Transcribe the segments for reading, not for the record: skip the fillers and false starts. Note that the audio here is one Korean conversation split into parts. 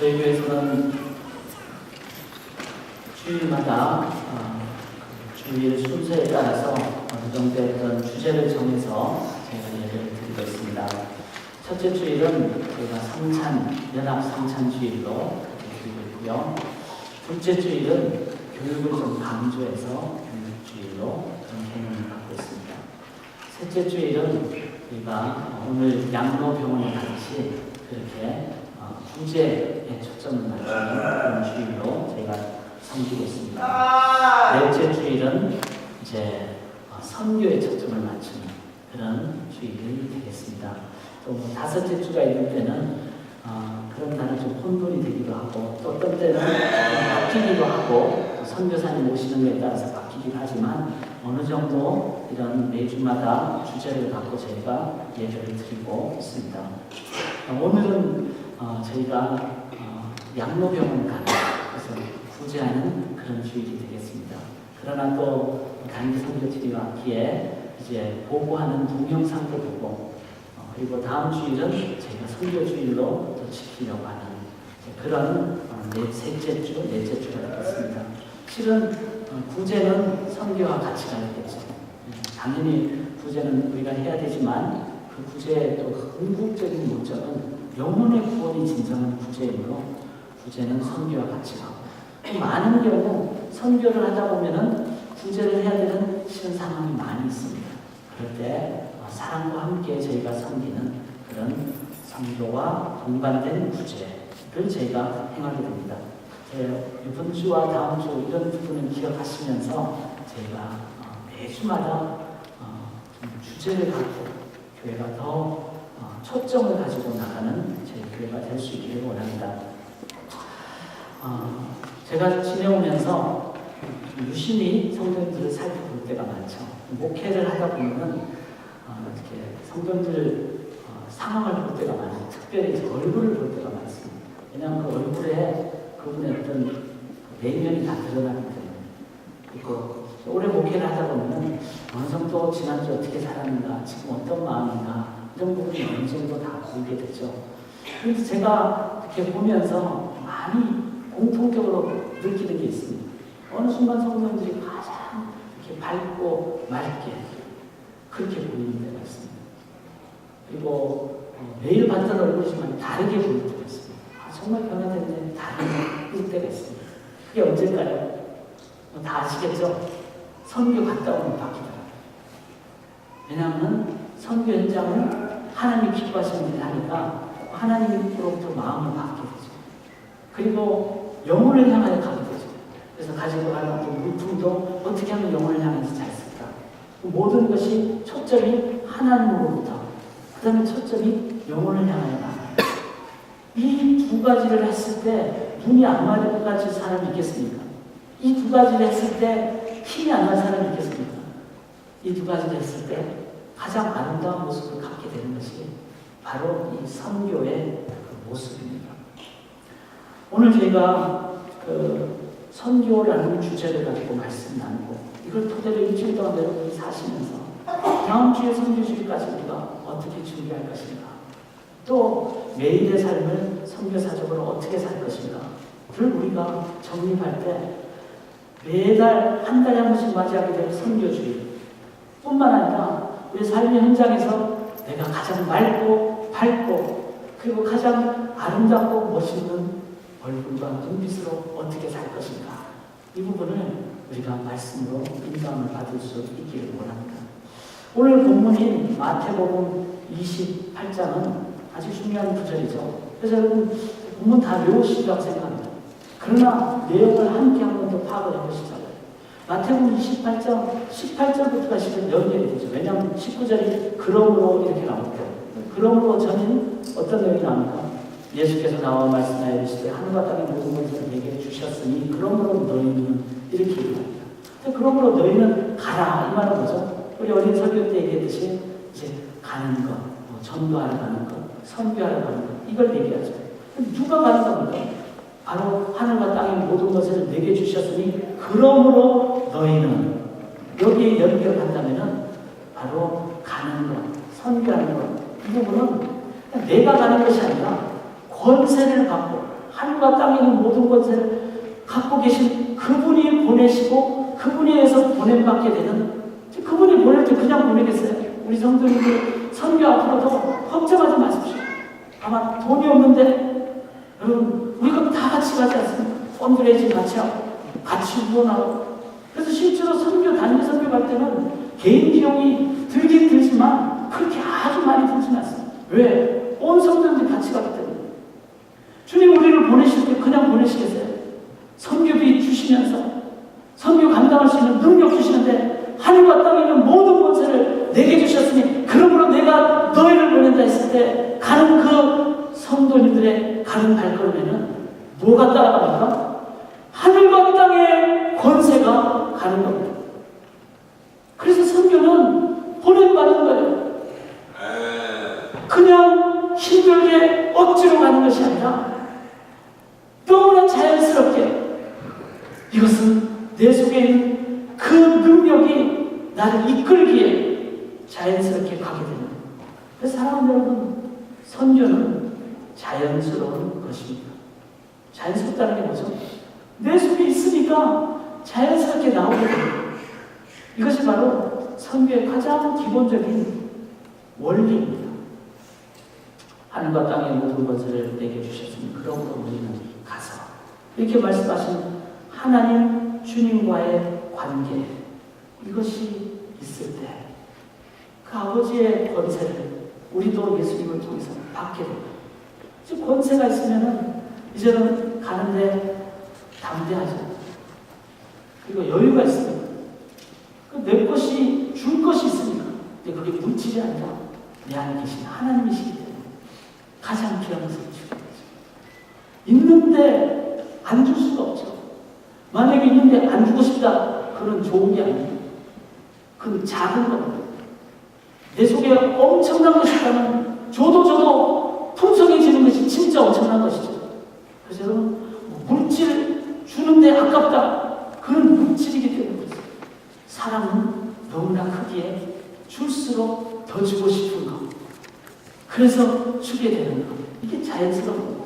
저희 교회에서는 주일마다 주일 순서에 따라서 어느 정도의 어떤 주제를 정해서 제가 예배를 드리고 있습니다. 첫째 주일은 저희가 연합 성찬주일로 드리고 있고요. 둘째 주일은 교육을 좀 강조해서 교육주일로 좀 개념을 갖고 있습니다. 셋째 주일은 저희가 오늘 양로병원에 같이 그렇게 구제에 초점을 맞추는 그런 주일로 저희가 섬기고 있습니다. 넷째 주일은 이제 선교에 초점을 맞추는 그런 주일이 되겠습니다. 또 다섯째 주가 있는 때는 그런 날은 좀 혼돈이 되기도 하고 또 어떤 때는 바뀌기도 하고 또 선교사님 오시는 것에 따라서 바뀌기도 하지만 어느 정도 이런 매주마다 주제를 갖고 저희가 예배를 드리고 있습니다. 오늘은 저희가 양로병원 가는 그래서 구제하는 그런 주일이 되겠습니다. 그러나 또 단기 선교집이 왔기에 이제 보고하는 동영상도 보고 그리고 다음 주일은 저희가 선교주일로 또 지키려고 하는 그런 넷째 주가 되겠습니다. 실은 구제는 선교와 같이 가야겠죠. 당연히 구제는 우리가 해야 되지만 그 구제의 또 궁극적인 목적은 영혼의 구원이 진정한 구제이므로 구제는 선교와 같이 가고 많은 경우 선교를 하다 보면은 구제를 해야 되는 실은 상황이 많이 있습니다. 그럴 때 사랑과 함께 저희가 섬기는 그런 선교와 동반된 구제를 저희가 행하게 됩니다. 이번 주와 다음 주 이런 부분을 기억하시면서 저희가 매주마다 주제를 갖고 교회가 더 초점을 가지고 나가는 저희 교회가 될 수 있기를 원합니다. 제가 지내오면서 유심히 성도들을 살펴볼 때가 많죠. 목회를 하다 보면은 이렇게 성도들 상황을 볼 때가 많아요. 특별히 얼굴을 볼 때가 많습니다. 왜냐하면 그 얼굴에 그분의 어떤 내면이 다 드러나기 때문에. 그리고 오래 목회를 하다 보면은 어느 정도 지난주 어떻게 살았는가, 지금 어떤 마음인가 이런 부분이 어느 정도 다 보이게 되죠. 그래서 제가 이렇게 보면서 많이 공통적으로 느끼는 게 있습니다. 어느 순간 성도들이 가장 이렇게 밝고 맑게 그렇게 보이는 때가 있습니다. 그리고 매일 봤던 얼굴이지만 다르게 보일 때가 있습니다. 정말 변화됐네, 다르게 보일 때가 있습니다. 그게 언제일까요? 다 아시겠죠? 선교 갔다 오면 바뀌더라고요. 왜냐하면 선교 현장은 하나님이 기뻐하시는 일을 하니까 하나님으로부터 마음을 받게 되죠. 그리고 영혼을 향하여 가게 되죠. 그래서 가지고 가는 어떤 물품도 어떻게 하면 영혼을 향해서 잘 쓸까? 모든 것이 초점이 하나님으로부터 그 다음에 초점이 영혼을 향하여 가요. 이 두 가지를 했을 때 눈이 안 맞을 사람이 있겠습니까? 이 두 가지를 했을 때 힘이 안 날 사람이 있겠습니까? 이 두 가지를 했을 때 가장 아름다운 모습을 갖게 되는 것이 바로 이 선교의 그 모습입니다. 오늘 저희가 선교라는 주제를 가지고 말씀 나누고 이걸 토대로 일주일 동안 여러분이 사시면서 다음 주에 선교주일까지 우리가 어떻게 준비할 것인가, 또 매일의 삶을 선교사적으로 어떻게 살 것인가 그걸 우리가 정립할 때 매달 한 달에 한 번씩 맞이하게 되는 선교주일 뿐만 아니라 우리 삶의 현장에서 내가 가장 맑고 밝고 그리고 가장 아름답고 멋있는 얼굴과 눈빛으로 어떻게 살 것인가 이 부분을 우리가 말씀으로 인도함을 받을 수 있기를 원합니다. 오늘 본문인 마태복음 28장은 아주 중요한 구절이죠. 그래서 여러분 본문 다 외우시리라고 생각합니다. 그러나 내용을 함께 한 번 더 파악을 해보시자고요. 마태복음 28장 18절부터가 실은 연결이 되죠. 왜냐하면 19절이 그러므로 이렇게 나오거든요. 그러므로 저는 어떤 내용이 나옵니까? 예수께서 나와 말씀하여 이르시되 하늘과 땅의 모든 것을 내게 주셨으니 그러므로 너희는 이렇게 얘기합니다. 그러므로 너희는 가라 이 말은 뭐죠? 우리 어린 설교 때 얘기했듯이 이제 가는 것, 전도하러 가는 것, 선교하러 가는 것 이걸 얘기하죠. 누가 가는 겁니까? 바로 하늘과 땅의 모든 것을 내게 주셨으니 그러므로 너희는 여기에 연결한다면은 바로 가는 것, 선교하는 것 이 부분은 내가 가는 것이 아니라 권세를 받고 하늘과 땅에 있는 모든 권세를 갖고 계신 그분이 보내시고 그분에 의해서 보냄받게 되는, 그분이 보낼 때 그냥 보내겠어요? 우리 성도님들 선교 앞으로도 걱정하지 마십시오. 아마 돈이 없는데 여러분 우리가 다 같이 가지 않습니까? 펀드레이징 같이 하고 같이 후원하고. 그래서 실제로 선교, 단기 선교 갈 때는 개인 비용이 들긴 들지만 그렇게 아주 많이 들지는 않습니다. 왜? 온 성도들이 같이 가기 때문에. 주님 우리를 보내실 때 그냥 보내시겠어요? 선교비 주시면서 선교 감당할 수 있는 능력 주시는데 하늘과 땅에 있는 모든 권세를 내게 주셨으니 그러므로 내가 너희를 보낸다 했을 때 가는 그 성도님들의 가는 발걸음에는 뭐가 따라갑니까? 하늘과 땅의 권세가 가는 겁니다. 그래서 선교는 보냄받는 거예요. 그냥 힘들게 억지로 가는 것이 아니라 너무나 자연스럽게, 이것은 내 속에 있는 그 능력이 나를 이끌기에 자연스럽게 가게 되는 거예요. 그래서 사랑하는 여러분, 선교는 자연스러운 것입니다. 자연스럽다는 게 뭐죠? 내 속에 있으니까 자연스럽게 나오게 돼요. 이것이 바로 선교의 가장 기본적인 원리입니다. 하늘과 땅의 모든 것을 내게 주셨으니 그러므로 우리는 가서, 이렇게 말씀하신 하나님 주님과의 관계, 이것이 있을 때 그 아버지의 권세를 우리도 예수님을 통해서 받게 됩니다. 즉 권세가 있으면은 이제는 가는데 담대하죠. 그리고 여유가 있습니다. 내 것이, 줄 것이 있으니까. 근데 그게 물질이 아니라 내 안에 계신 하나님이시기 때문에 가장 귀한 것을 주게 되죠. 있는데 안 줄 수가 없죠. 만약에 있는데 안 주고 싶다, 그건 좋은 게 아니에요. 그건 작은 겁니다. 내 속에 엄청난 것이 있다면 저도 풍성해지는 것이 진짜 엄청난 것이죠. 그래서 여러분, 물질 주는데 아깝다, 그건 물질이기 때문에 사람은 너무나 크기에 줄수록 더 주고 싶은 것, 그래서 주게 되는 것, 이게 자연스러운 겁니다.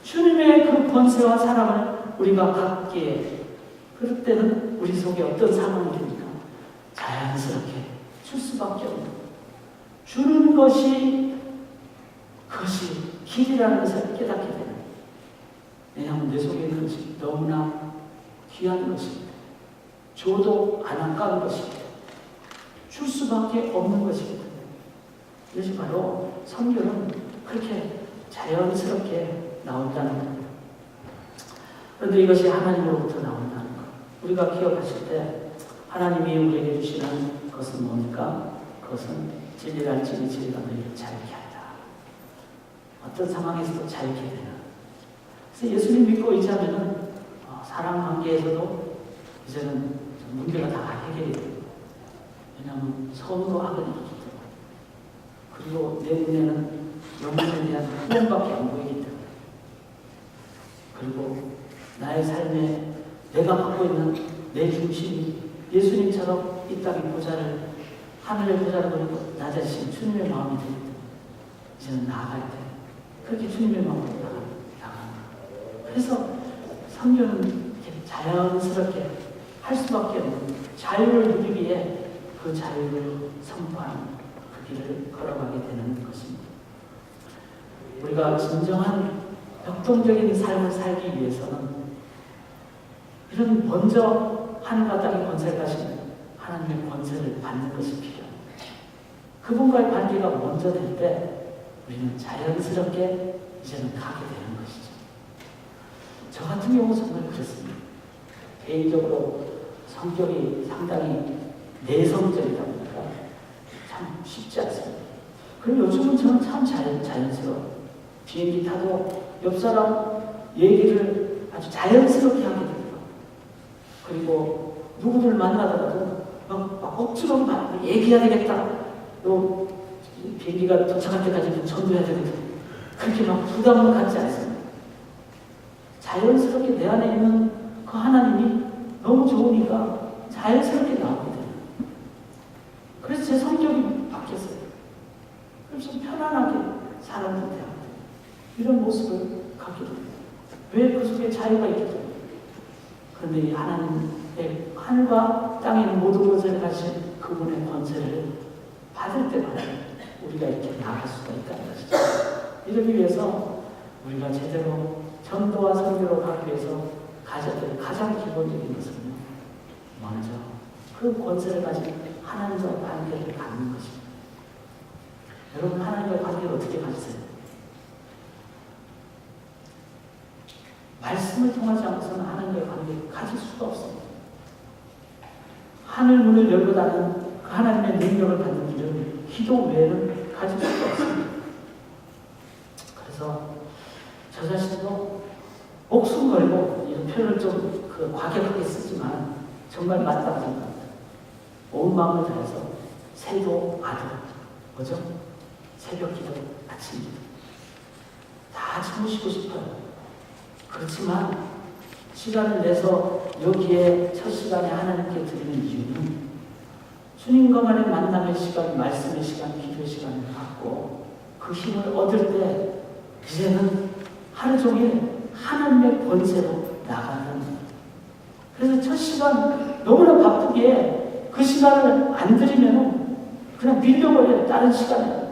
주님의 그 권세와 사랑을 우리가 갖기에, 그럴 때는 우리 속에 어떤 상황이 됩니까? 자연스럽게 줄 수밖에 없는 것. 주는 것이, 그것이 길이라는 것을 깨닫게 되는 거예요. 왜냐하면 내 속에 있는 것이 너무나 귀한 것입니다. 줘도 안 아까운 것입니다. 줄 수밖에 없는 것입니다. 이것이 바로 선교는 그렇게 자연스럽게 나온다는 겁니다. 그런데 이것이 하나님으로부터 나온다는 것, 우리가 기억하실 때 하나님이 우리에게 주시는 것은 뭡니까? 그것은 진리를 알지니 진리가 너희를 자유케 한다. 어떤 상황에서도 자유케 되는. 그래서 예수님 믿고 의지하면은 사람 관계에서도 이제는 문제가 다 해결이 돼요. 왜냐하면 서로 악을 이기기 때문에. 그리고 내 눈에는 영혼에 대한 후원밖에 안 보이기 때문에. 그리고 나의 삶에 내가 갖고 있는 내 중심이 예수님처럼 이 땅의 보좌를, 하늘의 보좌를 버리고 나 자신 주님의 마음이 되기 때문에 이제는 나아갈 때 그렇게 주님의 마음으로 나가는 거예요. 그래서 선교는 자연스럽게 할 수밖에 없는, 자유를 누리기에 그 자유를 선포하는 그 길을 걸어가게 되는 것입니다. 우리가 진정한 역동적인 삶을 살기 위해서는 이런 먼저 하늘과 땅의 권세를 가시는 하나님의 권세를 받는 것이 필요합니다. 그분과의 관계가 먼저 될 때 우리는 자연스럽게 이제는 가게 되는 것이죠. 저 같은 경우 정말 그렇습니다. 개인적으로 성격이 상당히 내성적이다 보니까 참 쉽지 않습니다. 그럼 요즘은 저는 참 자연스러워요. 비행기 타도 옆 사람 얘기를 아주 자연스럽게 하게 됩니다. 그리고 누구를 만나다가도 막 억지로 막 얘기해야 되겠다. 또 비행기가 도착할 때까지 전도해야 되거든. 그렇게 막 부담을 갖지 않습니다. 자연스럽게 내 안에 있는 그 하나님이 너무 좋으니까 자연스럽게 나오게 돼요. 그래서 제 성격이 바뀌었어요. 그래서 좀 편안하게 사람들 대하고 이런 모습을 갖게 됩니다. 왜 그 속에 자유가 있기 때문에. 그런데 이 하나님의 하늘과 땅에 있는 모든 것을 가진 그분의 권세를 받을 때마다 우리가 이렇게 나아갈 수가 있다는 것이죠. 이러기 위해서 우리가 제대로 전도와 선교로 가기 위해서 가져야 될 가장 기본적인 것은요, 먼저 그 권세를 가진 하나님과의 관계를 갖는 것입니다. 여러분, 하나님과의 관계를 어떻게 가지세요? 말씀을 통하지 않고서는 하나님과의 관계를 가질 수가 없습니다. 하늘 문을 열고 닫는 그 하나님의 능력을 받는 길은 기도 외에는 가질 수가 없습니다. 그래서 저 자신도 목숨 걸고, 이런 표현을 좀 과격하게 쓰지만 정말 맞다고 생각합니다. 온 마음을 다해서 새도 아도, 뭐죠? 새벽 기도, 아침 기도 다 참으시고 싶어요. 그렇지만 시간을 내서 여기에 첫 시간에 하나님께 드리는 이유는 주님과만의 만남의 시간, 말씀의 시간, 기도의 시간을 갖고 그 힘을 얻을 때 이제는 하루 종일 하나님의 권세로 나가는. 그래서 첫 시간 너무나 바쁘게 그 시간을 안 드리면 그냥 밀려버려요, 다른 시간에.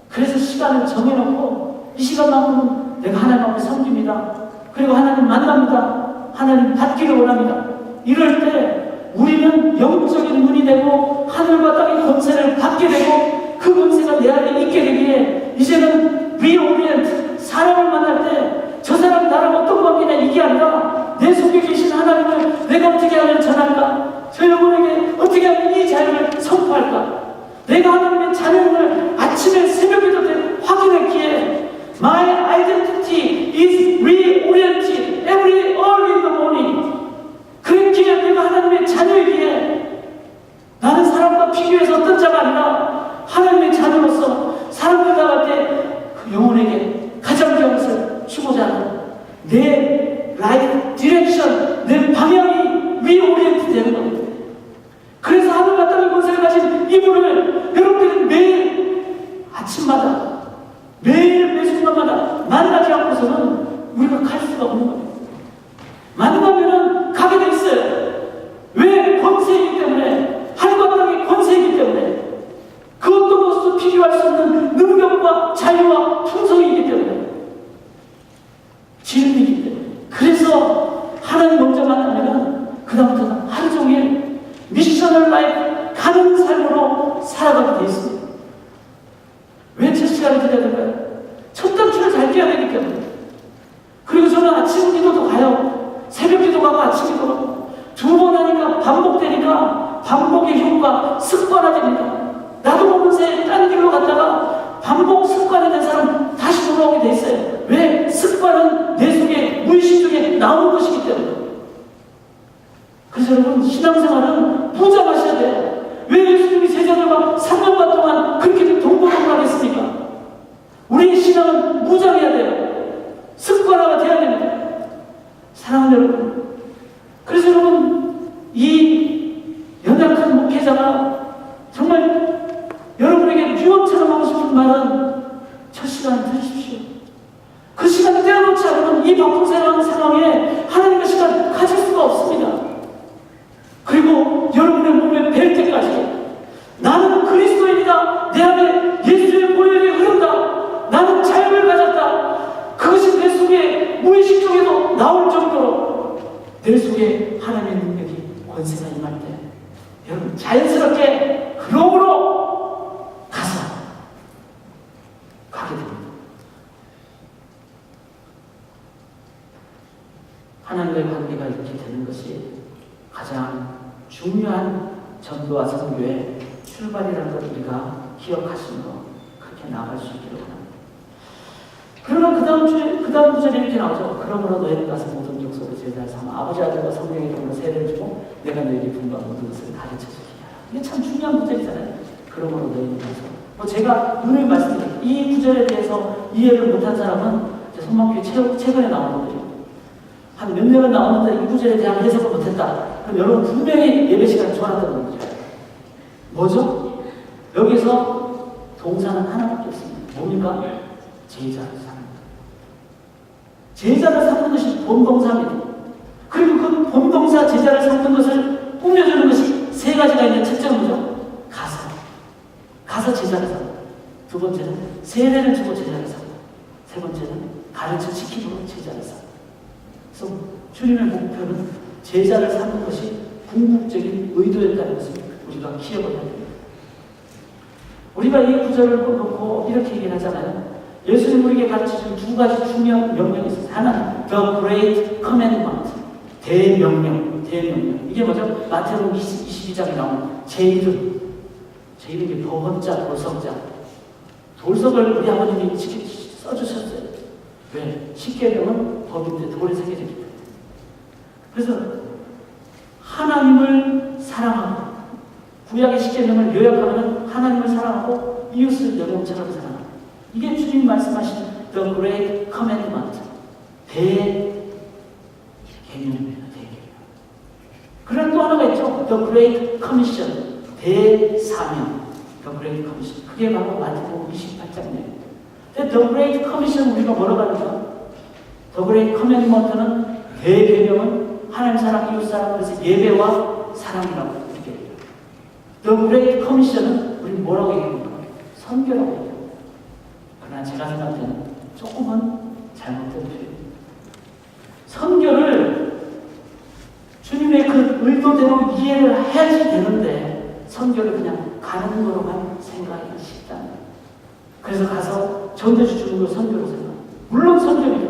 그래서 시간을 정해놓고 이 시간만큼은 내가 하나님 앞에 섬깁니다. 그리고 하나님 만납니다. 하나님 받기를 원합니다. 이럴 때 우리는 영적인 눈이 되고 하늘과 땅의 권세를 받게 되고 그 권세가 내 안에 있게 되기에 이제는 리오리엔트, 사람을 만날 때 저 사람이 나랑 어떤 관계냐 이게 아니라 내 속에 계신 하나님을 내가 어떻게 하면 전할까? 저 여러분에게 어떻게 하면 이 자유를 선포할까? 내가 하나님의 자녀를 아침에 새벽에도 확인했기에 My identity is reoriented every early in the morning. 그랬기에 내가 하나님의 자녀이기에 나는 사람과 비교해서 어떤 자가 아니라 하나님의 자녀로서 사람들 나갈 때 그 영혼에게 가장 귀한 것을 주고자 하는 내 라이프 디렉션, 내 방향이 리오리엔트 되는 겁니다. 그래서 하늘과 땅의 권세를 가진 이분을 여러분들은 매일 아침마다 매일 매 순간마다 만나지 않고서는 우리가 갈 수가 없는 겁니다. 만나면은 가게 돼 있어요. 왜? 권세이기 때문에. 하늘과 땅의 권세이기 때문에. 그 어떤 것도 비교할 수 없는 능력과 자유와 풍성이기 때문에. 진리이기 때문에. 그래서 하나님 먼저 만나면은 그다음부터는 하루 종일 미셔널 라이프 가는 삶으로 살아가게 돼 있습니다. 왜 첫 시간을 드려야 될까요? 첫 단추를 잘 띄어야 되기 때문에. 그리고 저는 아침 기도도 가요. 새벽 기도 가고 아침 기도 가고. 두 번 하니까 반복되니까 반복의 효과 습관화됩니다. 나도 모르는 딴 길로 갔다가 반복 습관이 된 사람 다시 돌아오게 돼 있어요. 왜? 습관은 내 속에 무의식 중에 나오는 것이기 때문에. 그래서 여러분, 신앙생활은 부자마셔야 돼요. 왜 예수님이 제자들과 3년간 동안 그렇게 동고동락했습니까? 우리의 신앙은 무장해야 돼요. 습관화가 돼야 됩니다. 사랑하는 여러분, 그래서 여러분, 이 연약한 목회자가 정말 여러분에게 유언처럼 하고 싶은 말은 첫 시간을 들으십시오. 그 시간을 떼어놓지 않으면 이 바쁜 상황에 하나님의 시간 가질 수가 없습니다. 그리고 여러분의 몸에 뵐 때까지 나는 그리스도인이다. 내 안에 예수의 보혈이 흐른다. 나는 자유를 가졌다. 그것이 내 속에 무의식 중에도 나올 정도로 내 속에 하나님의 능력이 권세가 임할 때 여러분 자연스럽게 그룹으로 가서 가게 됩니다. 하나님과의 관계가 이렇게 되는 것이 가장 중요한 전도와 선교의 출발이라는 것을 우리가 기억하시므로 그렇게 나아갈 수 있기를 원합니다. 그러나 그 다음 구절에 이렇게 나오죠. 그러므로 너희는 가서 모든 족속을 제자를 삼아 아버지 아들과 성령의 이름으로 세례를 주고 내가 너희에게 분부한 모든 것을 가르쳐주게 하라. 이게 참 중요한 구절이잖아요. 그러므로 너희는 가서. 제가 누누이 말씀드립니다. 이 구절에 대해서 이해를 못한 사람은 손만교회 최근에 나온 거예요. 한 몇 년은 나오는데 이 구절에 대한 해석을 못했다. 그럼 여러분 분명히 예배 시간을 좋아한다는 거죠. 뭐죠? 여기서 동사는 하나밖에 없습니다. 뭡니까? 제자를 삼는다. 제자를 삼는 것이 본동사입니다. 그리고 그 본동사 제자를 삼는 것을 꾸며주는 것이 세 가지가 있는 첫째는 뭐죠? 가서 제자를 삼고, 두 번째는 세례를 주고 제자를 삼고, 세 번째는 가르쳐 지킴으로 제자를 삼고. 그래서 주님의 목표는 제자를 삼는 것이 궁극적인 의도였다는 것을 우리가 기억을 해야 됩니다. 우리가 이 구절을 놓고 이렇게 얘기를 하잖아요. 예수님 우리에게 가르치신 두 가지 중요한 명령이 있어요. 하나는 The Great Commandment, 대명령. 이게 뭐죠? 마태복음 22장에 나오는 제 이름이 버번자, 돌석자. 돌석을 우리 아버님이 써주셨어요. 왜? 십계명은 법인데 돌에 새겨졌기 때문에. 그래서 하나님을 사랑하고, 구약의 십계명을 요약하면 하나님을 사랑하고 이웃을 내 몸처럼 사랑하고, 이게 주님이 말씀하신 The Great Commandment, 대개념입니다. 대개념. 그런 또 하나가 있죠. The Great Commission, 대사명. The Great Commission. 그게 바로 마태복음 28장입니다. The Great Commission 우리가 뭐라고 하죠? The Great Commandment는 대개념은 하나님 사랑, 이웃 사랑, 그래서 예배와 사랑이라고 이렇게 해요. The Great Commission은 우리 뭐라고 얘기합니까? 선교라고 얘기해요. 그러나 제가 생각할 때는 조금은 잘못된 표현입니다. 선교를 주님의 그 의도대로 이해를 해야지 되는데 선교를 그냥 가는 거로만 생각하기 쉽다. 그래서 가서 전도지 주는 걸 선교로 생각합니다. 물론 선교입니다.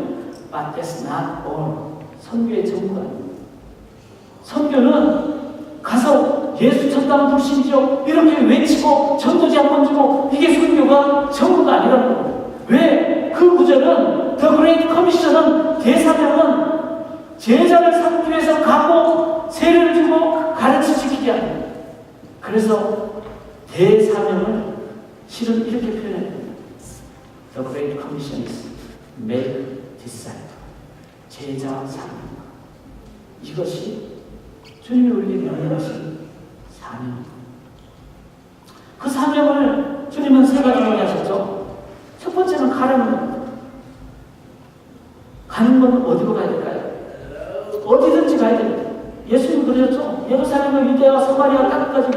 But that's not all. 선교의 전부가 아닙니다. 선교는 가서 예수 전당 불신지요 이렇게 외치고 전도지 한 번 주고 이게 선교가 전부가 아니라는 겁니다. 왜? 그 구절은 The Great Commission은 대사명은 제자를 삼기 위해서 가고 세례를 주고 가르쳐 지키게 합니다. 그래서 대사명을 실은 이렇게 표현합니다. The Great Commission is make disciple. 제자 삼는 것. 이것이 주님이 우리에게 명령하신 사명입니다. 그 사명을 주님은 세 가지로 하셨죠. 첫 번째는 가라는 겁니다. 가는 건 어디로 가야 될까요? 어디든지 가야 됩니다. 예수님 그러셨죠? 예루살렘과 유대와 사마리아 땅까지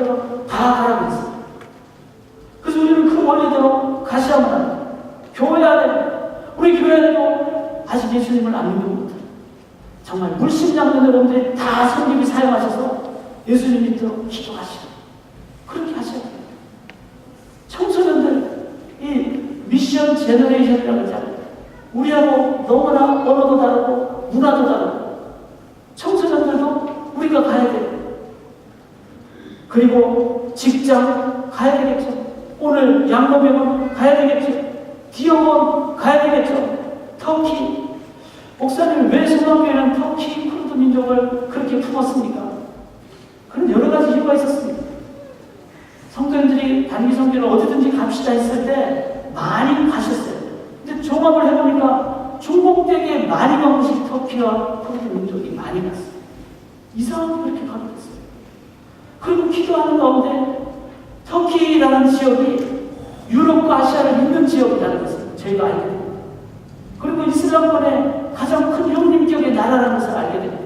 다 가라고 했어요. 그래서 우리는 그 원리대로 가셔야만 합니다. 교회 안에, 우리 교회 안에도 아직 예수님을 안 믿는 분들, 정말 물심장면 여러분들이 다 성경이 사용하셔서 예수님 믿도록 기도하시고 그렇게 하셔야 돼요. 청소년들, 이 미션 제너레이션이라고 하잖아요. 우리하고 너무나 언어도 다르고 문화도 다르고 청소년들도 우리가 가야 돼요. 그리고 직장 가야 되겠죠. 오늘 양로병원 가야 되겠죠. 디어원 가야 되겠죠. 터키. 목사님 왜 소망교회는 터키 쿠르드 민족을 그렇게 품었습니까? 그런 여러 가지 이유가 있었습니다. 성도님들이 단기 선교를 어디든지 갑시다 했을 때 많이 가셨어요. 근데 종합을 해보니까 중복되게 많이 간 곳이 터키와 쿠르드 민족이 많이 갔어요. 이상하게 그렇게 가게 됐어요. 그리고 기도하는 가운데 터키라는 지역이 유럽과 아시아를 잇는 지역이라는 것을 저희가 알게 됩니다. 그리고 이슬람권의 가장 큰 형님격의 나라라는 것을 알게 됩니다.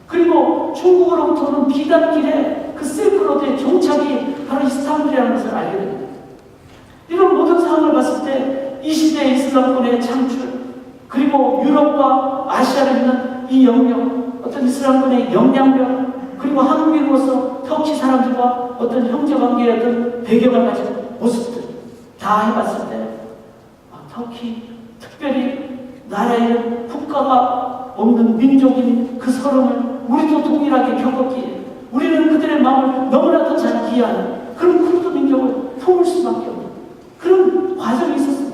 그리고 중국으로부터는 비단길에 그 실크로드의 종착이 바로 이스탄불이라는 것을 알게 됩니다. 이런 모든 상황을 봤을 때 이 시대의 이슬람권의 창출, 그리고 유럽과 아시아를 잇는 이 영역, 어떤 이슬람권의 영향력, 그리고 한국인으로서 터키 사람들과 어떤 형제관계의 어떤 배경을 가진 모습들 다 해봤을 때 터키, 특별히 나라에는 국가가 없는 민족인 그 서름을 우리도 동일하게 겪었기에 우리는 그들의 마음을 너무나도 잘 이해하는 그런 쿠르드 민족을 품을 수밖에 없는 그런 과정이 있었습니다.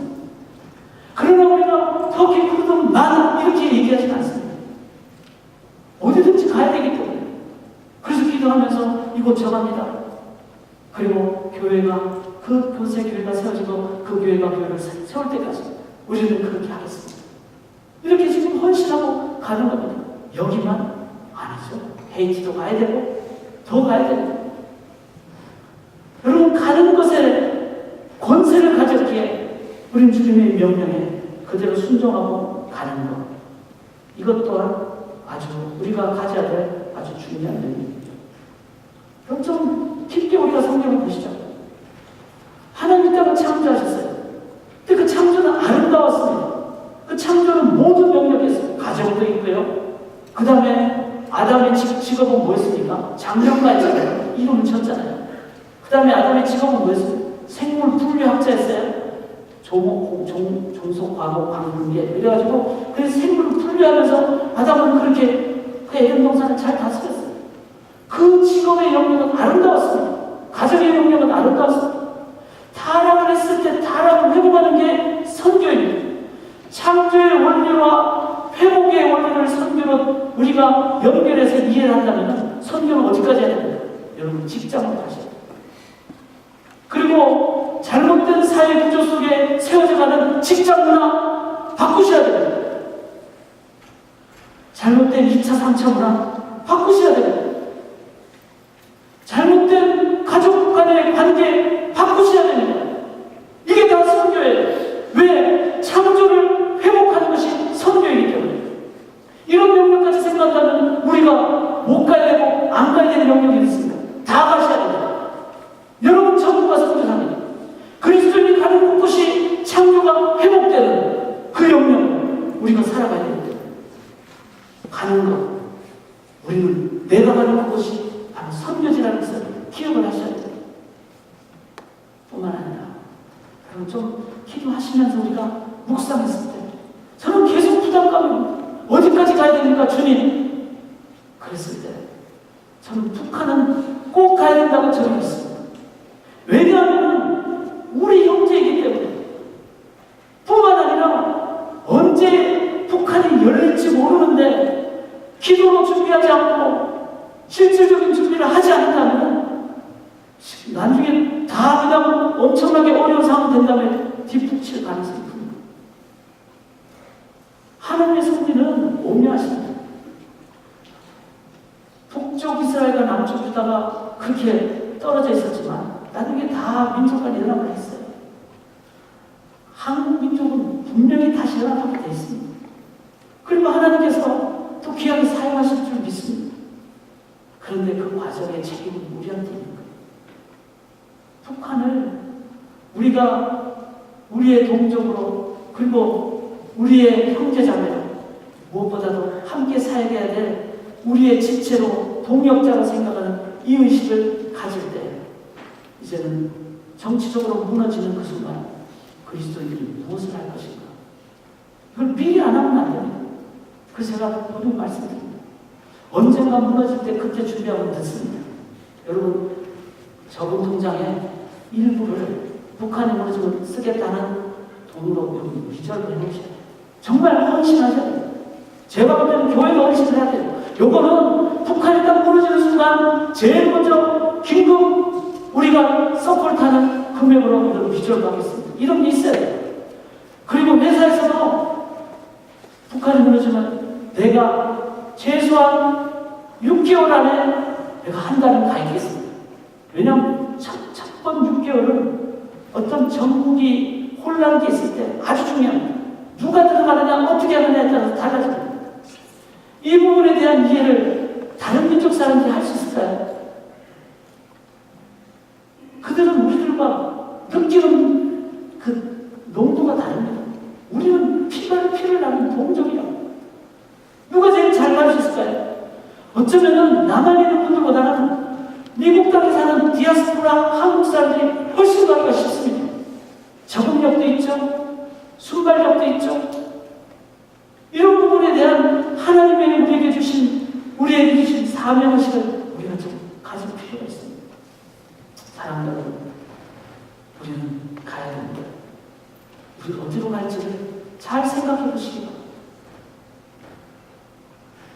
그러나 우리가 터키 쿠르드만 이렇게 얘기하지 않습니다. 어디든지 가야 되기 때문에. 그래서 기도하면서 이곳 정합니다. 그리고 교회가 그곳에 교회가 세워지고 그 교회가 교회를 세울 때까지 우리는 그렇게 하겠습니다. 이렇게 지금 헌신하고 가는 겁니다. 여기만 아니죠. 헤이티도 가야 되고 더 가야 됩니다. 여러분 가는 것에 권세를 가졌기에 우린 주님의 명령에 그대로 순종하고 가는 것. 이것 또한 아주 우리가 가져야 될 아주 중요한 내용입니다. 그럼 좀 깊게 우리가 성경을 보시죠. 하나님 땅을 창조하셨어요. 근데 그 창조는 아름다웠습니다. 그 창조는 모든 영역에서 가정도 있고요. 그 다음에 아담의 직업은 뭐였습니까? 장명가였잖아요. 이름을 쳤잖아요. 그 다음에 아담의 직업은 뭐였어요? 생물 분류학자였어요. 종속, 과목, 광분계. 이래가지고 그래서 생물을 분류하면서 아담은 그렇게 그 에덴 동산을 잘 다스렸어요. 그 직업의 영역은 아름다웠습니다. 가정의 영역은 아름다웠습니다. 타락을 했을 때 타락을 회복하는 게 선교입니다. 창조의 원리와 회복의 원리를 선교로 우리가 연결해서 이해를 한다면 선교는 어디까지 해야 됩니까? 여러분 직장으로 가셔야 돼요. 그리고 잘못된 사회 구조 속에 세워져가는 직장 문화 바꾸셔야 됩니다. 잘못된 2차, 3차 문화 바꾸셔야 됩니다. 잘못된 가족 간의 관계 바꾸셔야 됩니다. 이게 다 선교예요. 왜? 창조를 회복하는 것이 선교이기 때문에. 이런 영역까지 생각한다면 우리가 못 가야 되고 안 가야 되는 영역이 있습니다. 다 가셔야 됩니다. 여러분 전부가 선교사입니다. 그리스도인이 가는 곳곳이 창조가 회복되는 그 영역을 우리가 살아가야 됩니다. 가는 것, 우리는 내가 가는 그곳이 바로 선교지라는 것을 기억을 하셔야 됩니다. 뿐만 아니라 그럼 좀 기도하시면서 우리가 묵상했을 때 저는 계속 부담감이 어디까지 가야 됩니까 주님? 그랬을 때 저는 북한은 꼭 가야 된다고 저는 믿습니다. 왜냐하면 우리 형제이기 때문에. 뿐만 아니라 언제 북한이 열릴지 모르는데 기도로 준비하지 않고 실질적인 준비를 하지 않는다면 나중에 다 그냥 엄청나게 어려운 상황이 된다면 뒷북칠 가능성이 큽니다. 하나님의 섭리는 오묘하십니다. 북쪽 이스라엘과 남쪽 유다가 그렇게 떨어져 있었지만 나중에 다 민족 간 연합을 했어요. 한국 민족은 분명히 다시 연합하게 되어 있습니다. 그리고 하나님께서 또 귀하게 사용하실 줄 믿습니다. 그런데 그 과정의 책임은 우리한테 있는 거예요. 북한을 우리가 우리의 동족으로 그리고 우리의 형제자매로 무엇보다도 함께 살아가야 될 우리의 지체로 동역자로 생각하는 이 의식을 가질 때 이제는 정치적으로 무너지는 그 순간 그리스도인들이 무엇을 할 것인가? 이걸 미리 안 하면 안 됩니다. 그래서 제가 오늘 말씀드립니다. 언젠가 무너질 때 그때 준비하면 됐습니다. 여러분 저번 통장에 일부를 북한에 무너지면 쓰겠다는 돈으로 여러분 기절을 해놓으셔야 돼요. 정말 헌신하셔야 돼요. 제가 볼 때는 교회가 헌신을 해야 돼요. 요거는 북한이 딱 무너지는 순간 제일 먼저 긴급 우리가 서포트하는 금액으로 여러분 기절을 하겠습니다. 이런 게 있어요. 그리고 회사에서도 북한이 무너지면 내가 최소한 6개월 안에 내가 한 달은 가 있겠습니다. 왜냐하면 첫 번 6개월은 어떤 전국이 혼란이 있을 때 아주 중요합니다. 누가 들어가느냐 어떻게 하느냐에 따라서 달라집니다. 이 부분에 대한 이해를 다른 민족 사람들이 할 수 있을까요? 그들은 우리들과 느끼는 그 농도가 다릅니다. 우리는 피를 나는 동족이야. 누가 제일 잘 가르쳐 있을까요? 어쩌면은 남한에 있는 분들보다는 미국 땅에 사는 디아스포라 한국 사람들이 훨씬 가기가 쉽습니다. 적응력도 있죠. 순발력도 있죠. 이런 부분에 대한 하나님의 우리에게 우리에게 주신 사명의식을 우리가 좀 가질 필요가 있습니다. 사랑하는 여러분, 우리는 가야 됩니다. 우리 어디로 갈지를 잘 생각해 보시기 바랍니다.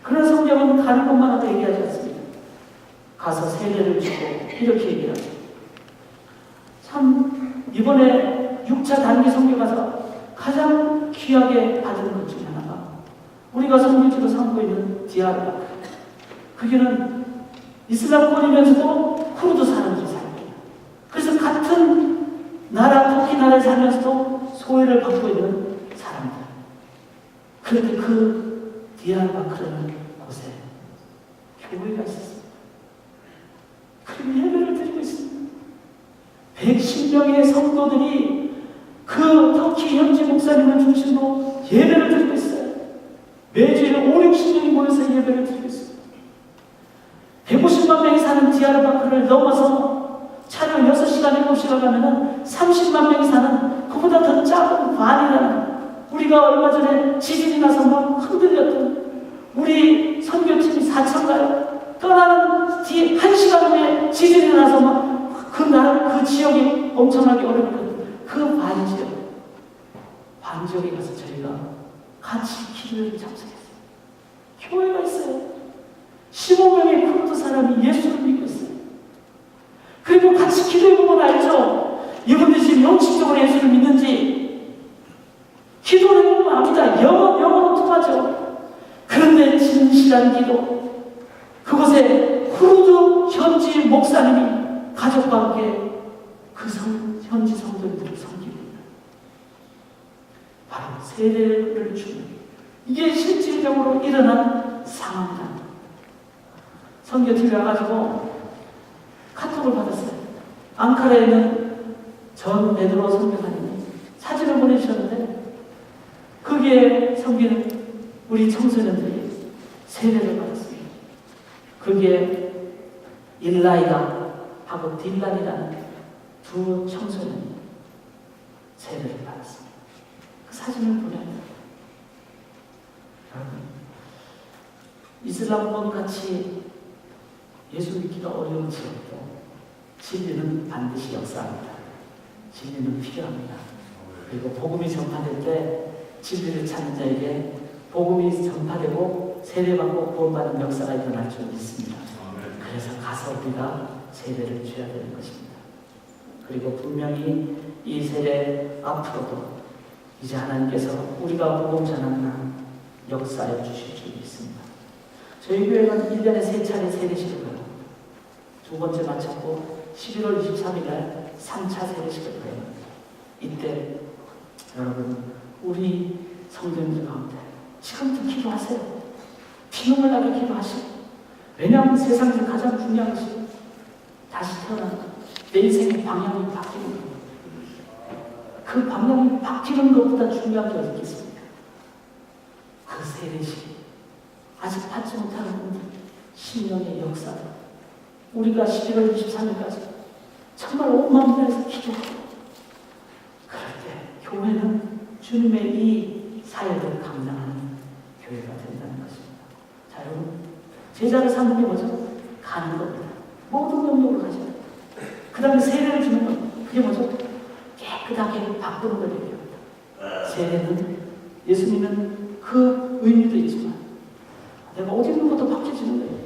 그런 성경은 가는 것만 하고 얘기하지 않습니다. 가서 세례를 주고 이렇게 얘기하죠. 참 이번에 6차 단기 선교 가서 가장 귀하게 받은 것 중에 하나가 우리가 선교지로 삼고 있는 디아르바크. 그게는 이슬람권이면서도 쿠르드 사람들이 살고 그래서 같은 나라 터키 나라에 살면서도 소외를 받고 있는 사람들. 그런데 그 디아르바크라는 곳에 교회가 있었습니다. 그리고 예배를 드리고 있습니다. 110명의 성도들이 그 터키 현지 목사님을 중심으로 예배를 드리고 있어요. 매주일 5, 60명이 모여서 예배를 드리고 있습니다. 150만 명이 사는 디아르바크를 넘어서 차로 6시간, 7시간 가면은 30만 명이 사는 그보다 더 작은 반이라는, 우리가 얼마 전에 지진이 나서 막 흔들렸던 우리 선교팀이 사천가요. 떠나는 뒤 1시간 후에 지진이 나서 막 그 지역이 엄청나게 어렵거든요. 그 반지역에 가서 저희가 같이 기도를 참석했어요. 교회가 있어요. 15명의 크루트 사람이 예수를 믿고 있어요. 그리고 같이 기도해보면 알죠. 이분들이 지금 영적으로 예수를 믿는지. 기도를 해보면 압니다. 영어로 통하죠. 그런데 진실한 기도, 그곳에 후르드 현지 목사님이 가족과 함께 그 현지 성도들을 섬깁니다. 바로 세례를 주는, 이게 실질적으로 일어난 상황이다. 선교팀에 와가지고 카톡을 받았어요. 앙카라에 있는 전 베드로 선교사님이 사진을 보내주셨는데 거기에 섬기는 우리 청소년들이 세례를 받았습니다. 거기에 일라이가 하고 딜란이라는 두 청소년이 세례를 받았습니다. 그 사진을 보내요. 이슬람권 같이 예수 믿기가 어려운 지역도 진리는 반드시 역사합니다. 진리는 필요합니다. 그리고 복음이 전파될 때 진리를 찾는 자에게 복음이 전파되고 세례받고 구원받는 역사가 일어날 줄 믿습니다. 그래서 가서 우리가 세례를 줘야 되는 것입니다. 그리고 분명히 이 세례 앞으로도 이제 하나님께서 우리가 복음 전하는 역사해 주실 줄 믿습니다. 저희 교회는 1년에 3차례 세례식을 가요. 두 번째 마쳤고 11월 23일날 3차 세례식을 가요. 이때 여러분, 우리 성도님들 가운데 지금부터 기도하세요. 비명을 나게 기도하시고, 왜냐하면 세상에서 가장 중요한 것이 다시 태어난 내 인생의 방향이 바뀌는 겁니다. 그 방향이 바뀌는 것보다 중요한 게 어디 있겠습니까? 그 세례식, 아직 받지 못하는 분들 10년의 역사다. 우리가 11월 23일까지 정말 온 마음을 다해서 기도하고, 그럴 때 교회는 주님의 이 사역을 감당하는 교회가 된다는 것입니다. 자, 여러분, 제자를 삼는 게 뭐죠? 가는 겁니다. 모든 영역으로 가셔야 돼요. 그 다음에 세례를 주는 겁니다. 그게 뭐죠? 깨끗하게 바꾸는 걸 얘기합니다. 세례는 예수님은 그 의미도 있지만 내가 어디 있는 것도 바뀌어지는 거예요.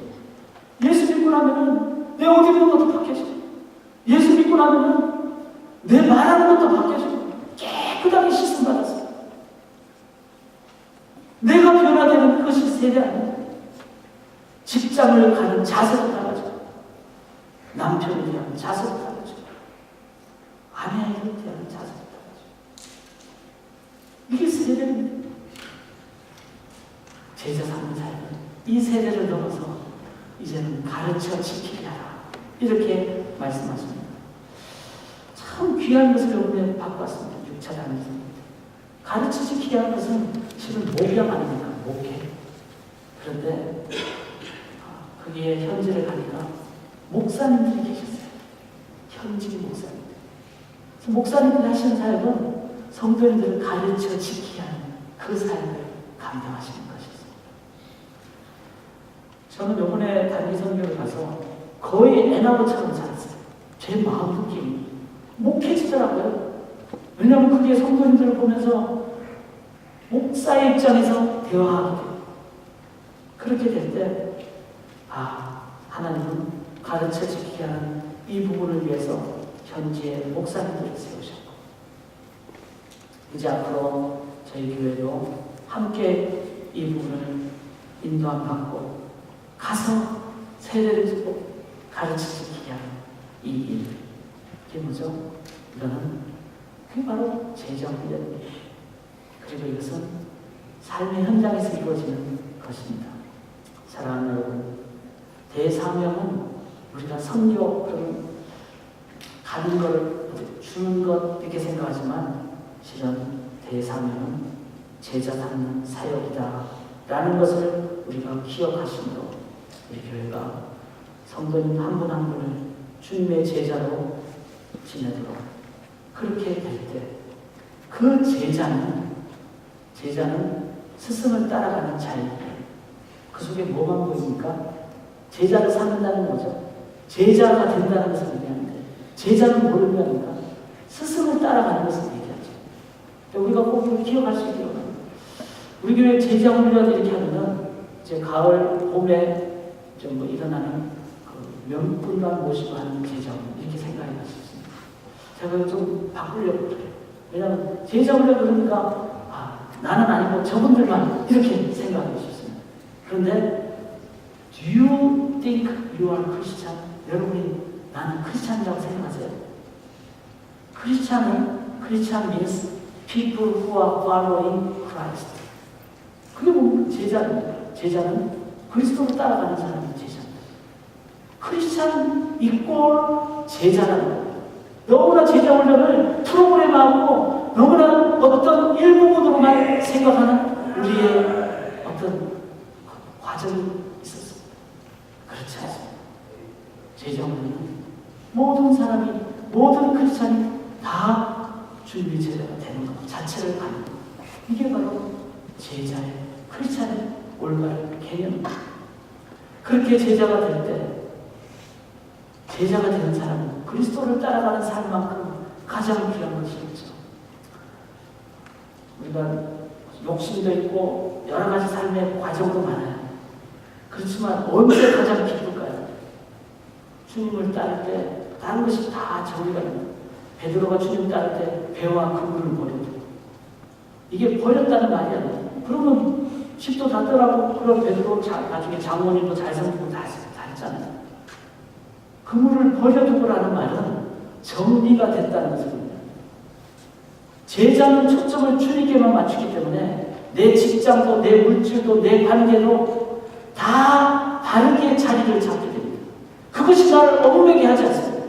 예수 믿고 나면은 내 어디 있는 것도 바뀌어지고, 예수 믿고 나면은 내 말하는 것도 바뀌어지고, 깨끗하게 씻음 받았어요. 내가 변화되는 것이 세례 아닙니다. 직장을 가는 자세도 달라져. 남편에 대한 자세도 달라져. 아내에 대한 자세도 달라져. 이게 세례입니다. 제자 삼는 삶은 이 세례를 넘어서 이제는 가르쳐 지키게 하라, 이렇게 말씀하십니다. 참 귀한 것을 이번에 받고 왔습니다. 6차 다니면서 가르쳐 지키게 하는 것은 실은 목양 아닙니까? 목회. 그런데 거기에 현지를 가니까 목사님들이 계셨어요. 현지 목사님들. 그래서 목사님들이 하시는 사역은 성도님들을 가르쳐 지키게 하는 그 사역을 감당하시는 것이었습니다. 저는 이번에 단기 선교를 가서 거의 애나무처럼 살았어요. 제 마음 느낌이 목해지더라고요. 왜냐하면 그게 성도님들을 보면서 목사의 입장에서 대화하게 돼요. 그렇게 될 때 하나님은 가르쳐 지키게 하는 이 부분을 위해서 현지에 목사님들을 세우셨고, 이제 앞으로 저희 교회도 함께 이 부분을 인도함 받고 가서 세례를 주고 가르쳐 지키게 하는 이 일, 이게 뭐죠? 이거는 그게 바로 제자 훈련입니다. 그리고 이것은 삶의 현장에서 이루어지는 것입니다. 사랑하는 여러분, 대사명은 우리가 성교 그런 가는 걸 주는 것 이렇게 생각하지만 실은 대사명은 제자 삼는 사역이다 라는 것을 우리가 기억하심으로 우리 교회가 성도님 한 분 한 분을 주님의 제자로 지내도록 그렇게 될 때 그 제자는 스승을 따라가는 자이고 그 속에 뭐만 보입니까? 제자를 삼는다는 거죠. 제자가 된다는 것을 얘기하는데 제자는 뭘 의미합니까? 스승을 따라가는 것을 얘기하죠. 우리가 꼭 기억할 수 있도록 합니다. 우리 교회 제자 훈련 이렇게 하면은 이제 가을, 봄에 좀 뭐 일어나는 그 명분만 모시고 하는 제자 훈련 이렇게 생각해 봤습니다. 제가 좀 바꾸려고 그래요. 왜냐하면 제자 훈련 그러니까 나는 아니고 저분들만 이렇게 생각하고 싶습니다. 그런데 Do you think you are Christian? 여러분이 나는 크리스찬이라고 생각하세요? 크리스찬 means people who are following Christ. 그게 뭐 제자입니다. 제자는 그리스도를 따라가는 사람이 제자입니다. 크리스찬 이꼴 제자라는 거예요. 너무나 제자 훈련을 프로그램하고 너무나 어떤 일부 모드로만 생각하는 우리의 어떤 과정이 있었습니다. 그렇지 않습니다. 제자 훈련은 모든 사람이, 모든 크리스찬이 다 주님의 제자가 되는 것 자체를 가는 것. 이게 바로 제자의, 크리스찬의 올바른 개념입니다. 그렇게 제자가 될 때, 제자가 되는 사람은 그리스도를 따라가는 삶만큼 가장 귀한 것이 없죠. 우리가 욕심도 있고 여러 가지 삶의 과정도 많아요. 그렇지만 언제 가장 기쁠까요? 주님을 따를 때 다른 것이 다 정리가 됩니다. 베드로가 주님을 따를 때 배와 그물을 버려두고, 이게 버렸다는 말이 아니에요. 그러면 집도 다 떠나고, 그럼 베드로 나중에 장모님도 잘 섬기고 다 했잖아요. 그물을 버려두고라는 말은 정리가 됐다는 것입니다. 제자는 초점을 주님께만 맞추기 때문에 내 직장도, 내 물질도, 내 관계도 다 다르게 자리를 잡게 됩니다. 그것이 나를 얽매게 하지 않습니다.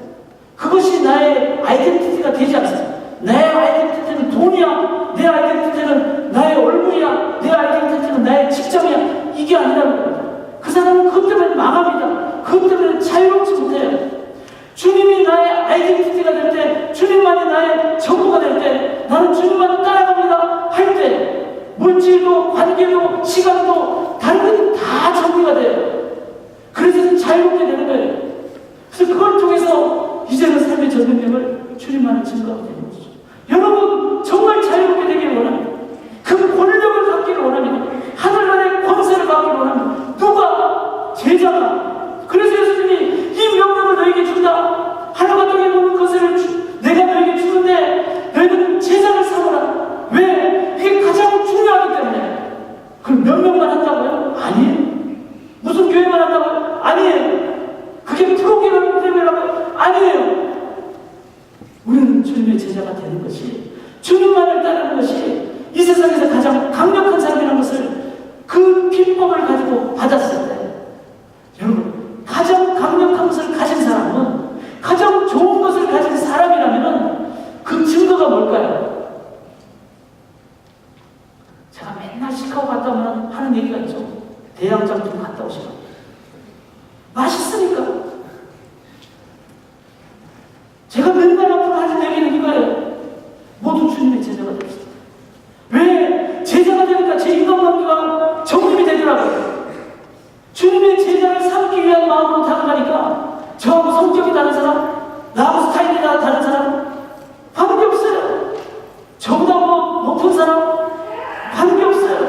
그것이 나의 아이덴티티가 되지 않습니다. 내 아이덴티티는 돈이야, 내 아이덴티티는 나의 얼굴이야, 내 아이덴티티는 나의 직장이야, 이게 아니라는 겁니다. 그 사람은 그것 때문에 망합니다. 그것 때문에 자유롭지 못해요. 주님이 나의 아이덴티티가 될 때, 주님만이 나의 전부가 될 때, 나는 주님만 따라갑니다 할 때, 물질도, 관계도, 시간도, 다른 것이 다 정리가 돼요. 그래서 자유롭게 되는 거예요. 그래서 그걸 통해서 이제는 삶의 전 능력을 주님만을 증거하게 되는 것이죠. 여러분, 정말 자유롭게 되기를 원합니다. 그 권력을 갖기를 원합니다. 하늘나라의 권세를 갖기를 원합니다. 누가? 제자가. 그래서 예수님이 이 명령을 너에게 준다. 하늘과 땅에 모든 것을 내가 너에게 주는데 너희는 제자를 삼으라. 왜? 이게 가장 중요하기 때문에. 그럼 명령만 한다고요? 아니에요. 무슨 교회만 한다고요? 아니에요. 그게 프로그램이라고요? 아니에요. 우리는 주님의 제자가 되는 것이, 주님만을 따르는 것이 이 세상에서 가장 강력한 삶이라는 것을, 그 비법을 가지고 받았을 때, 여러분, 가장 강력한 것을 가진 사람은, 가장 좋은 것을 가진 사람이라면 그 증거가 뭘까요? 제가 맨날 시카고 갔다 오면 하는 얘기가 있죠. 대양장 좀 갔다 오시라고. 맛있으니까. 제가 맨날 앞으로 하는 얘기는 이거예요. 모두 주님의 제자가 됩시다. 왜? 제자가 되니까 제 인간관계가 정립이 되더라고요. 주님의 제자를 삼기 위한 마음으로 다가가니까 저하고 성격이 다른 사람, 나하고 스타일이 다른 사람 관계없어요. 저보다 뭐 높은 사람 관계없어요.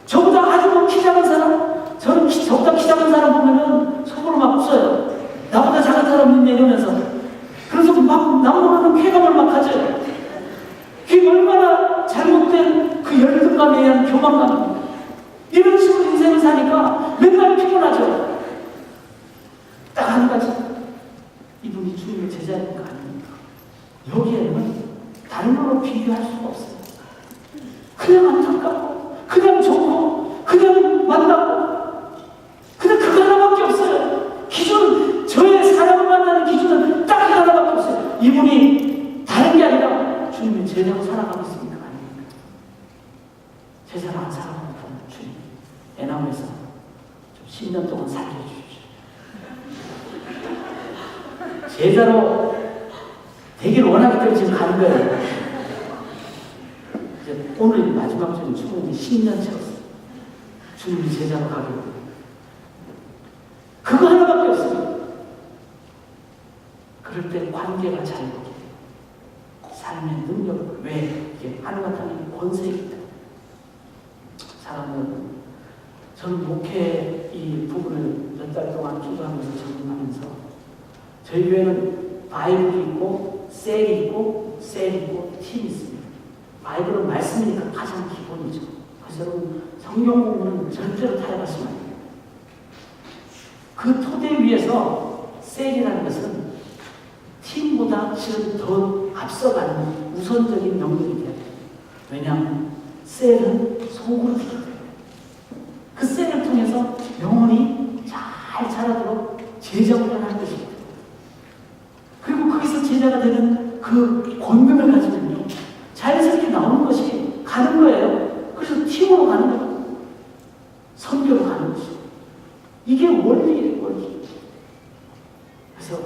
저보다 아주 뭐 키 작은 사람, 저는 저보다 키 작은 사람 보면은 속으로 막 웃어요. 나보다 작은 사람 있네 이러면서. 그래서 막 남모르는 쾌감을 막 가져요. 그게 얼마나 잘못된 그 열등감에 의한 교만감입니다. 이런 식으로 인생을 사니까 맨날 피곤하죠. 딱 한 가지, 이분이 주님의 제자인가 아닙니까? 여기에는 다른 걸로 비교할 수가 없어요. 그냥 안타깝고, 그냥 좋고, 그냥 만나 제사를 안 살아가니까 주님 애나무에서 좀 10년 동안 살려주십시오. 제자로 되기를 원하기 때문에 지금 가는 거예요. 이제 오늘 마지막 주는 충분히 10년 채웠어요. 주님이 제자로 가기로. 그거 하나밖에 없습니다. 그럴 때 관계가 잘 되게 삶의 능력을 왜 이게 하늘과 땅의 권세이기 때문에 사람은 저는 목회 이 부분을 몇 달 동안 기도하면서 적응하면서 저희 교회는 바이블이 있고 셀이 있고 팀이 있습니다. 바이블은 말씀이니까 가장 기본이죠. 그래서 여러분 성경 공부는 절대로 타협하시면 안 돼요. 그 토대 위에서 셀이라는 것은 팀보다 실은 더 앞서가는 우선적인 명령이 돼야 돼요. 왜냐하면 셀은 속으로 기도해요. 그 셀을 통해서 영혼이 잘 자라도록 제자 훈련하는 것입니다. 그리고 거기서 제자가 되는 그 권능을 가지면요 자연스럽게 나오는 것이 가는 거예요. 그래서 팀으로 가는 거예요. 선교로 가는 것이죠. 이게 원리예요, 원리. 그래서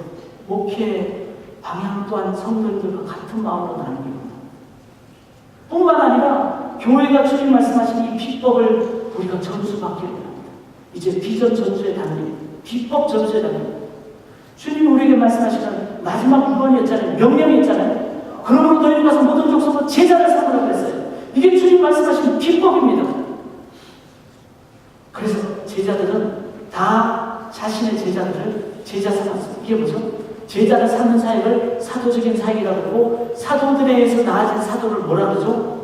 목회 방향 또한 성도들과 같은 마음으로 나누는 겁니다. 뿐만 아니라 교회가 주님 말씀하신 이 비법을 우리가 전수받기를 합니다. 이제 비전 전수의 단계, 비법 전수의 단계. 주님이 우리에게 말씀하시는 마지막 6번이었잖아요. 명령이었잖아요. 그러므로 너희는 가서 모든 족속으로 제자를 삼으라고 했어요. 이게 주님 말씀하신 비법입니다. 그래서 제자들은 다 자신의 제자들을 제자 삼았어요. 이게 뭐죠? 제자를 삼는 사역을 사도적인 사역이라고 하고 사도들에 의해서 나아진 사도를 뭐라 그러죠?